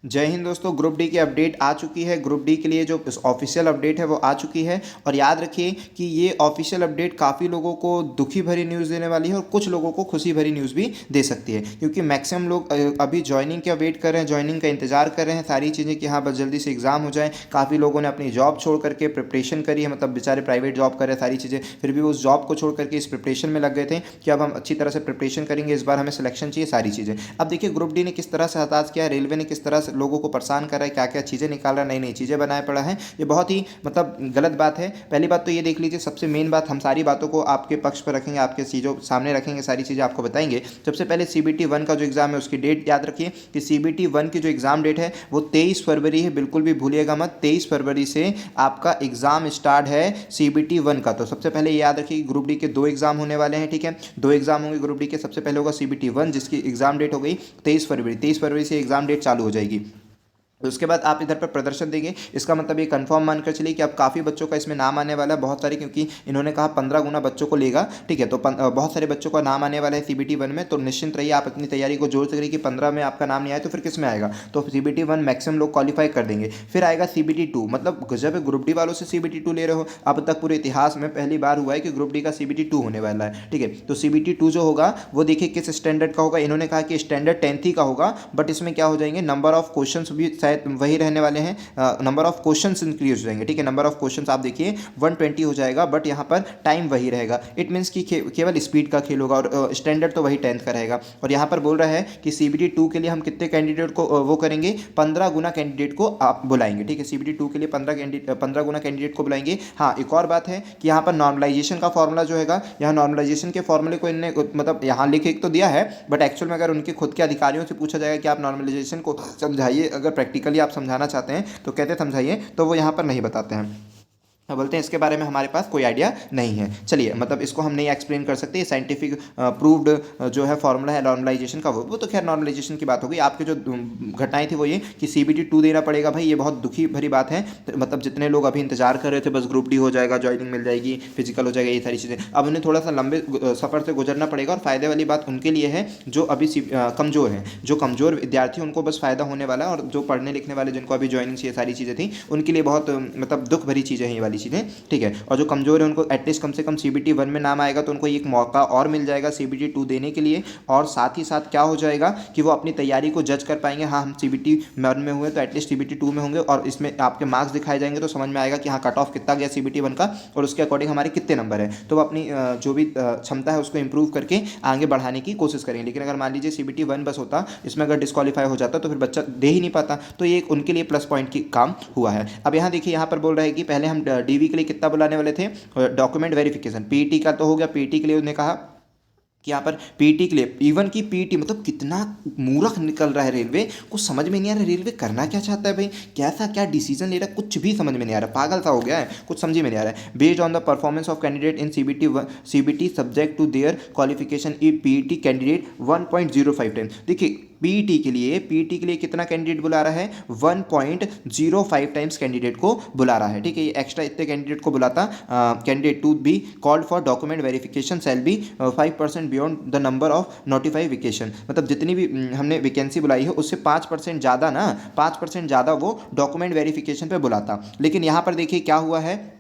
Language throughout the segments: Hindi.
जय हिंद दोस्तों। ग्रुप डी की अपडेट आ चुकी है। ग्रुप डी के लिए जो ऑफिशियल अपडेट है वो आ चुकी है। और याद रखिए कि ये ऑफिशियल अपडेट काफ़ी लोगों को दुखी भरी न्यूज़ देने वाली है और कुछ लोगों को खुशी भरी न्यूज़ भी दे सकती है, क्योंकि मैक्सिमम लोग अभी ज्वाइनिंग का वेट कर रहे हैं, ज्वाइनिंग का इंतजार कर रहे हैं, सारी चीज़ें कि हाँ बस जल्दी से एग्ज़ाम हो जाए। काफ़ी लोगों ने अपनी जॉब छोड़ करके प्रिपरेशन करी है, मतलब बेचारे प्राइवेट जॉब कर रहे हैं, सारी चीज़ें, फिर भी उस जॉब को छोड़ करके इस प्रिपरेशन में लग गए थे कि अब हम अच्छी तरह से प्रिपरेशन करेंगे, इस बार हमें सिलेक्शन चाहिए, सारी चीज़ें। अब देखिए ग्रुप डी ने किस तरह से हताश किया, रेलवे ने किस तरह से लोगों को परेशान कर रहा है, क्या क्या चीज़ें निकाल रहा है, नई नई चीज़ें बनाए पड़ा है। ये बहुत ही मतलब गलत बात है। पहली बात तो ये देख लीजिए, सबसे मेन बात, हम सारी बातों को आपके पक्ष पर रखेंगे, आपके चीज़ों सामने रखेंगे, सारी चीज़ें आपको बताएंगे। सबसे पहले CBT 1 का जो एग्ज़ाम है उसकी डेट याद रखिए कि CBT 1 की जो एग्ज़ाम डेट है वो 23 फरवरी है, बिल्कुल भी भूलिएगा मत। 23 फरवरी से आपका एग्ज़ाम स्टार्ट है CBT 1 का। तो सबसे पहले याद रखिए कि ग्रुप डी के 2 एग्ज़ाम होने वाले हैं, ठीक है। 2 एग्ज़ाम होंगे ग्रुप डी के। सबसे पहले होगा CBT 1 जिसकी एग्ज़ाम डेट हो गई 23 फरवरी। 23 फरवरी से एग्ज़ाम डेट चालू हो जाएगी। उसके बाद आप इधर पर प्रदर्शन देंगे। इसका मतलब ये कंफर्म मानकर चलिए कि अब काफ़ी बच्चों का इसमें नाम आने वाला है, बहुत सारे, क्योंकि इन्होंने कहा 15 गुना बच्चों को लेगा, ठीक है। तो बहुत सारे बच्चों का नाम आने वाला है CBT 1 में। तो निश्चिंत रहिए, आप अपनी तैयारी को जोर से करिए कि 15 में आपका नाम नहीं आए तो फिर किस में आएगा। तो CBT 1 मैक्सिमम लोग क्वालिफाई कर देंगे। फिर आएगा CBT 2, मतलब गजब है, ग्रुप डी वालों से CBT 2 ले रहे हो। अब तक पूरे इतिहास में पहली बार हुआ है कि ग्रुप डी का CBT 2 होने वाला है, ठीक है। तो CBT 2 जो होगा वो देखिए किस स्टैंडर्ड का होगा। इन्होंने कहा कि स्टैंडर्ड 10th ही का होगा, बट इसमें क्या हो जाएंगे, नंबर ऑफ क्वेश्चंस भी शायद वही रहने वाले हैं, नंबर ऑफ क्वेश्चंस इंक्रीज हो जाएंगे, ठीक है। नंबर ऑफ क्वेश्चंस आप देखिए 120 हो जाएगा, बट यहाँ पर टाइम वही रहेगा। इट मीन्स कि केवल स्पीड का खेल होगा, और स्टैंडर्ड तो वही 10th का रहेगा। और यहाँ पर बोल रहा है कि CBT 2 के लिए हम कितने कैंडिडेट को वो करेंगे, 15 गुना कैंडिडेट को आप बुलाएंगे, ठीक है। CBT 2 के लिए 15 गुना कैंडिडेट को बुलाएंगे। हाँ, एक और बात है कि यहाँ पर नॉर्मलाइजेशन का फॉर्मूला जो है, यहाँ नॉर्मलाइजेशन के फॉर्मूले को इनने मतलब यहाँ लिख एक तो दिया है, बट एक्चुअल में अगर उनके खुद के अधिकारियों से पूछा जाएगा कि आप नॉर्मलाइजेशन को समझाइए, अगर प्रैक्टिकली आप समझाना चाहते हैं तो कहते समझाइए, तो वो यहाँ पर नहीं बताते हैं। बोलते हैं इसके बारे में हमारे पास कोई आइडिया नहीं है। चलिए, मतलब इसको हम नहीं एक्सप्लेन कर सकते, ये साइंटिफिक प्रूव्ड जो है फॉर्मूला है नॉर्मलाइजेशन का, वो तो खैर नॉर्मलाइजेशन की बात होगी। आपके जो घटनाएं थी वो ये कि CBT 2 देना पड़ेगा भाई, ये बहुत दुखी भरी बात है। तो मतलब जितने लोग अभी इंतजार कर रहे थे बस ग्रुप डी हो जाएगा, ज्वाइनिंग मिल जाएगी, फिजिकल हो जाएगा, ये सारी चीज़ें, अब उन्हें थोड़ा सा लंबे सफ़र से गुजरना पड़ेगा। और फ़ायदे वाली बात उनके लिए है जो अभी कमज़ोर हैं, जो कमज़ोर विद्यार्थी, उनको बस फ़ायदा होने वाला है। और जो पढ़ने लिखने वाले, जिनको अभी ज्वाइनिंग चाहिए, सारी चीज़ें थी, उनके लिए बहुत मतलब दुख भरी चीज़ें हैं ये वाली चीज़ें, ठीक है। और जो कमज़ोर है उनको एटलीस्ट कम से कम CBT 1 में नाम आएगा तो उनको एक मौका और मिल जाएगा CBT 2 देने के लिए। और साथ ही साथ क्या हो जाएगा कि वो अपनी तैयारी को जज कर पाएंगे। हाँ, हम CBT 1 में हुए तो एटलीस्ट CBT 2 में होंगे, और इसमें आपके मार्क्स दिखाए जाएंगे तो समझ में आएगा कि हाँ कट ऑफ कितना गया CBT 1 का, और उसके अकॉर्डिंग हमारे कितने नंबर है। तो वो अपनी जो भी क्षमता है उसको इंप्रूव करके आगे बढ़ाने की कोशिश करेंगे। लेकिन अगर मान लीजिए CBT 1 बस होता, इसमें अगर डिस्क्वालीफाई हो जाता तो फिर बच्चा दे ही नहीं पाता। तो ये उनके लिए प्लस पॉइंट की काम हुआ है। अब यहाँ देखिए, यहाँ पर बोल रहा है कि पहले हम DV के लिए कितना बुलाने वाले थे, डॉक्यूमेंट वेरिफिकेशन। PET का तो हो गया, PET के लिए उन्होंने कहा कि यहाँ पर PET के लिए, इवन की PET, मतलब कितना मूर्ख निकल रहा है रेलवे, कुछ समझ में नहीं आ रहा रेलवे करना क्या चाहता है भाई, कैसा क्या डिसीजन ले रहा है, कुछ भी समझ में नहीं आ रहा, पागल सा हो गया है, कुछ समझ में नहीं आ रहा है। Based on the performance of candidate in CBT subject to their qualification ई PET कैंडिडेट 1.05 टाइम। देखिए PET के लिए कितना कैंडिडेट बुला रहा है, 1.05 टाइम्स कैंडिडेट को बुला रहा है, ठीक है। ये एक्स्ट्रा इतने कैंडिडेट को बुलाता। Candidate to be called for document verification shall be 5% beyond the number of notified vacation. मतलब जितनी भी हमने वैकेंसी बुलाई है उससे 5% ज़्यादा ना, 5% ज़्यादा वो डॉक्यूमेंट वेरिफिकेशन पे बुलाता। लेकिन यहाँ पर देखिए क्या हुआ है,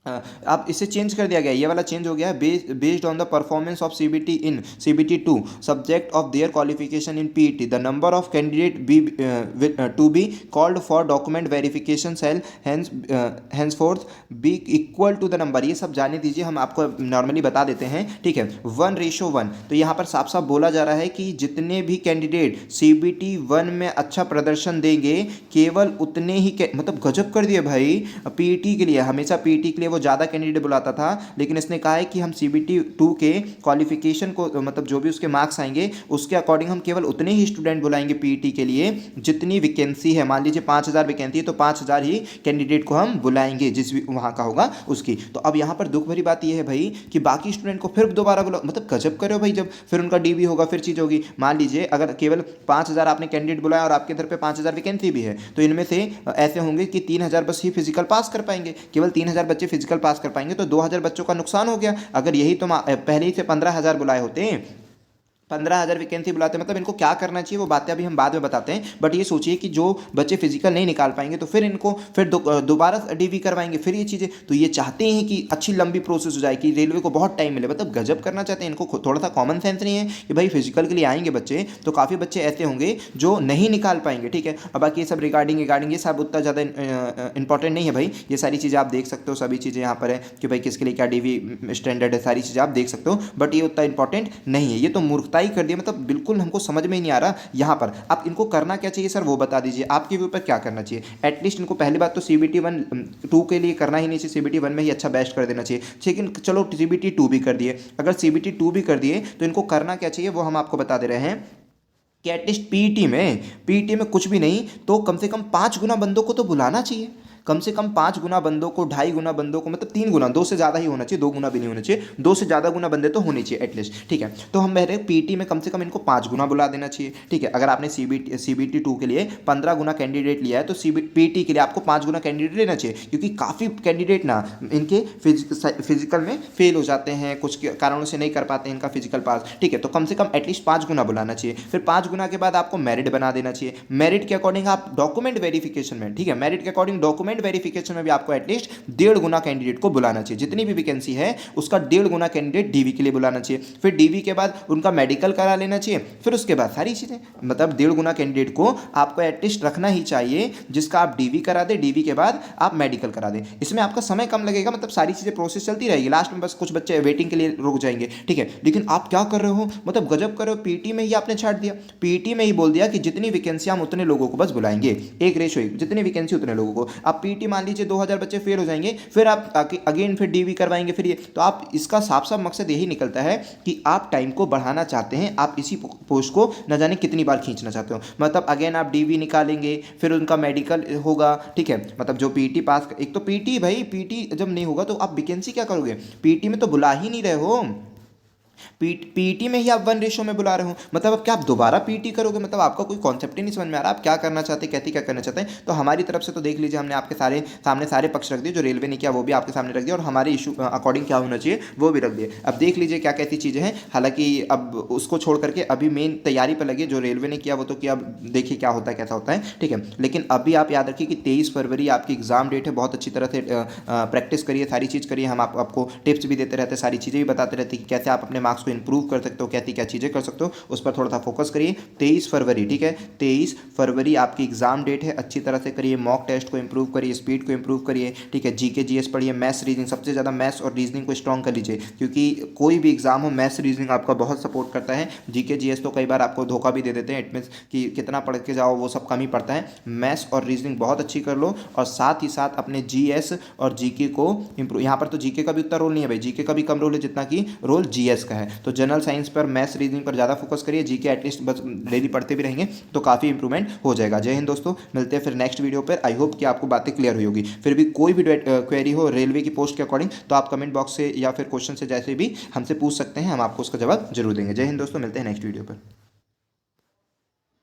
अब इसे चेंज कर दिया गया, ये वाला चेंज हो गया है। Based on the performance of CBT in CBT 2 subject of their qualification in PET the number of candidate be to be called for document verification shall henceforth be equal to the number. ये सब जाने दीजिए, हम आपको नॉर्मली बता देते हैं, ठीक है। 1:1। तो यहाँ पर साफ साफ बोला जा रहा है कि जितने भी कैंडिडेट CBT 1 में अच्छा प्रदर्शन देंगे केवल उतने ही मतलब गजब कर दिए भाई। PET के लिए, हमेशा PET के लिए वो ज़्यादा कैंडिडेट बुलाता था, लेकिन इसने कहा है कि हम CBT 2 के क्वालिफिकेशन को, मतलब जो भी उसके मार्क्स आएंगे उसके अकॉर्डिंग हम केवल उतने ही स्टूडेंट बुलाएंगे PET के लिए जितनी वैकेंसी है। मान लीजिए 5000 वैकेंसी है तो 5000 ही कैंडिडेट को हम बुलाएंगे जिस भी वहाँ का होगा उसकी। तो अब यहाँ पर दुख भरी बात यह है भाई कि बाकी स्टूडेंट को फिर दोबारा बुला, मतलब गजब करो भाई। जब फिर उनका DV होगा फिर चीज़ होगी। मान लीजिए अगर केवल 5000 आपने कैंडिडेट बुलाया और आपके इधर पे 5000 वैकेंसी भी है, तो इनमें से ऐसे होंगे कि 3000 बस ही फिजिकल पास कर पाएंगे, केवल 3000 बच्चे फिजिकल पास कर पाएंगे, तो 2000 बच्चों का नुकसान हो गया। अगर यही तो पहले ही से 15000 बुलाए होते 15,000 वैकेंसी बुलाते हैं। मतलब इनको क्या करना चाहिए वो बातें अभी हम बाद में बताते हैं, बट ये सोचिए कि जो बच्चे फिजिकल नहीं निकाल पाएंगे तो फिर इनको फिर दोबारा डीवी करवाएंगे, फिर ये चीज़ें, तो ये चाहते हैं कि अच्छी लंबी प्रोसेस हो जाए, कि रेलवे को बहुत टाइम मिले। मतलब गजब करना चाहते हैं, इनको थोड़ा सा कॉमन सेंस नहीं है कि भाई फिजिकल के लिए आएंगे बच्चे तो काफ़ी बच्चे ऐसे होंगे जो नहीं निकाल पाएंगे, ठीक है। और बाकी ये सब रिगार्डिंग ये सब उतना ज़्यादा इंपॉर्टेंट नहीं है भाई, ये सारी चीज़ें आप देख सकते हो, सभी चीज़ें यहाँ पर है कि भाई किसके लिए क्या डीवी स्टैंडर्ड है, सारी चीज़ें आप देख सकते हो, बट ये उतना इंपॉर्टेंट नहीं है। ये तो मूर्खताई कर दी, मतलब बिल्कुल हमको समझ में ही नहीं आ रहा यहाँ पर। आप इनको करना क्या चाहिए सर वो बता दीजिए, आपके व्यू पर क्या करना चाहिए। एटलीस्ट इनको पहली बात तो CBT 1-2 के लिए करना ही नहीं चाहिए, CBT 1 में ही अच्छा बेस्ट कर देना चाहिए, लेकिन चलो CBT 2 भी कर दिए, अगर CBT 2 भी कर दिए तो इनको करना क्या चाहिए वो हम आपको बता दे रहे हैं कि एटलीस्ट पीटी में कुछ भी नहीं तो कम से कम 5 गुना बंदों को तो बुलाना चाहिए, कम से कम 5 गुना बंदों को, 2.5 गुना बंदों को, मतलब 3 गुना, 2 से ज़्यादा ही होना चाहिए, 2 गुना भी नहीं होना चाहिए, 2 से ज़्यादा गुना बंदे तो होने चाहिए एटलीस्ट, ठीक है। तो हम कह रहे हैं पीटी में कम से कम इनको 5 गुना बुला देना चाहिए, ठीक है। अगर आपने CBT 2 के लिए 15 गुना कैंडिडेट लिया है तो पीटी के लिए आपको 5 गुना कैंडिडेट लेना चाहिए, क्योंकि काफ़ी कैंडिडेट ना इनके फिजिकल में फेल हो जाते हैं, कुछ कारणों से नहीं कर पाते हैं इनका फिजिकल पास, ठीक है। तो कम से कम एटलीस्ट 5 गुना बुलाना चाहिए। फिर 5 गुना के बाद आपको मेरिट बना देना चाहिए, मेरिट के अकॉर्डिंग आप डॉक्यूमेंट वेरिफिकेशन में, ठीक है, मेरिट के अकॉर्डिंग डॉक्यूमेंट वेरिफिकेशन में भी आपको एटलीस्ट 1.5 गुना कैंडिडेट को बुलाना चाहिए, जितनी भी वैकेंसी है उसका 1.5 गुना कैंडिडेट डीवी के लिए बुलाना चाहिए। फिर डीवी के बाद उनका मेडिकल करा लेना चाहिए, फिर उसके बाद सारी चीज़ें, मतलब 1.5 गुना कैंडिडेट को आपको एटलीस्ट रखना ही चाहिए, जिसका आप डीवी करा दें, डीवी के बाद आप मेडिकल करा दें। इसमें आपका समय कम लगेगा, मतलब सारी चीज़ें प्रोसेस चलती रहेगी, लास्ट में बस कुछ बच्चे वेटिंग के लिए रुक जाएंगे, ठीक है। लेकिन आप क्या कर रहे हो, मतलब गजब कर रहे हो, पीटी में ही आपने छाट दिया, पीटी में ही बोल दिया कि जितनी वैकेंसी हम उतने लोगों को बस बुलाएंगे, एक रेशो, जितनी वैकेंसी उतने लोगों को। आप पीटी मान लीजिए 2,000 बच्चे फेल हो जाएंगे, फिर आप अगेन फिर डीवी करवाएंगे, फिर ये, तो आप इसका साफ साफ मकसद यही निकलता है कि आप टाइम को बढ़ाना चाहते हैं, आप इसी पोस्ट को न जाने कितनी बार खींचना चाहते हो। मतलब अगेन आप डीवी निकालेंगे, फिर उनका मेडिकल होगा, ठीक है। मतलब जो पीटी पास, एक तो पीटी भाई, पीटी जब नहीं होगा तो आप वैकेंसी क्या करोगे, पीटी में तो बुला ही नहीं रहे हो, पीटी में ही आप 1 रेशो में बुला रहे हो, मतलब अब क्या आप दोबारा पीटी करोगे, मतलब आपका कोई कॉन्सेप्ट ही नहीं समझ में आ रहा, आप क्या करना चाहते हैं, कैसे क्या करना चाहते हैं। तो हमारी तरफ से तो देख लीजिए, हमने आपके सामने सारे पक्ष रख दिए, जो रेलवे ने किया वो भी आपके सामने रख दिया, और हमारे इशू अकॉर्डिंग क्या होना चाहिए वो भी रख दिए। अब देख लीजिए क्या कैसी चीज़ें हैं, हालांकि अब उसको छोड़ करके अभी मेन तैयारी पर लगे, जो रेलवे ने किया वो तो किया, अब देखिए क्या होता है कैसा होता है, ठीक है। लेकिन अभी आप याद रखिए कि 23 फरवरी आपकी एग्जाम डेट है, बहुत अच्छी तरह से प्रैक्टिस करिए, सारी चीज़ करिए, हम आपको टिप्स भी देते रहते हैं, सारी चीज़ें भी बताते रहते हैं कि कैसे आप अपने मार्क्स को इंप्रूव कर सकते हो, कैसी क्या चीज़ें कर सकते हो, उस पर थोड़ा सा फोकस करिए। 23 फरवरी, ठीक है, 23 फरवरी आपकी एग्जाम डेट है, अच्छी तरह से करिए, मॉक टेस्ट को इंप्रूव करिए, स्पीड को इंप्रूव करिए, ठीक है। जीके जीएस पढ़िए, मैथ्स रीजनिंग, सबसे ज़्यादा मैथ्स और रीजनिंग को स्ट्रॉन्ग कर लीजिए, क्योंकि कोई भी एग्जाम हो मैथ्स रीजनिंग आपका बहुत सपोर्ट करता है। जीके जीएस तो कई बार आपको धोखा भी दे देते हैं, इट मीन्स कि कितना पढ़ के जाओ वो सब कम ही पड़ता है। मैथ्स और रीजनिंग बहुत अच्छी कर लो, और साथ ही साथ अपने जीएस और जीके को इंप्रूव, यहाँ पर तो जीके का भी उतना रोल नहीं है भाई, जीके का भी कम रोल है जितना कि रोल जीएस का है। तो जनरल साइंस पर, मैथ्स रीजनिंग पर ज़्यादा फोकस करिए, जीके एटलीस्ट बस डेली पढ़ते भी रहेंगे तो काफ़ी इंप्रूवमेंट हो जाएगा। जय हिंद दोस्तों, मिलते हैं फिर नेक्स्ट वीडियो पर। आई होप कि आपको बातें क्लियर हुई होगी। फिर भी कोई भी क्वेरी हो रेलवे की पोस्ट के अकॉर्डिंग तो आप कमेंट बॉक्स से या फिर क्वेश्चन से जैसे भी हमसे पूछ सकते हैं, हम आपको उसका जवाब जरूर देंगे। जय हिंद दोस्तों, मिलते हैं नेक्स्ट वीडियो पर।